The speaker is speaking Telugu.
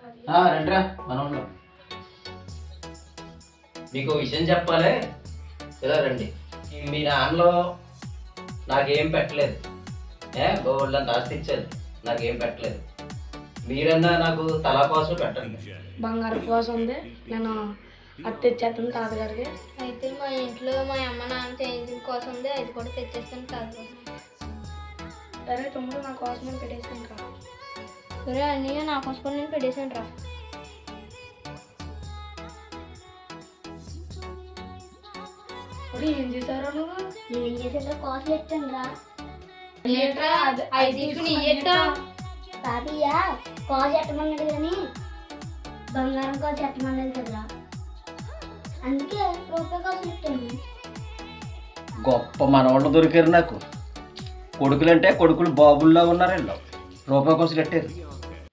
రండిరా మనం మీకు విషయం చెప్పాలి. ఇలా రండి. మీ నాన్నలో నాకేం పెట్టలేదు. గోల్డ్ అంత ఆస్తి ఇచ్చారు, నాకేం పెట్టలేదు. మీరన్నా నాకు తలా కోసం పెట్టండి. బంగారు కోసం ఉంది, నేను అది తెచ్చేస్తాను తాతగారికి. అయితే మా ఇంట్లో మా అమ్మ నాన్న చేయించిన కోసం ఉంది, అది కూడా తెచ్చేస్తాను తాతగారు. సరే తమ్ముడు, నా కోసం నేను పెట్టేసాను రా. సరే అన్నయ్య, నా కోసం నేను పెట్టేసాను రా. ఏం చేశారా నువ్వు? నేను ఏం చేసేదో కాసులు ఎత్తాను రా. అది తీసుకుని తాతయ్య కాసు ఎట్టమన్నాడు కానీ బంగారం కాసు ఎట్టమన్నది కదరా, అందుకే రూపాయి కాసులు ఎత్తాను. గొప్ప మనవాళ్ళు దొరికారు నాకు. కొడుకులంటే కొడుకులు బాబుల్లా ఉన్నారు. వీళ్ళు రూపాయి కోసం కట్టారు.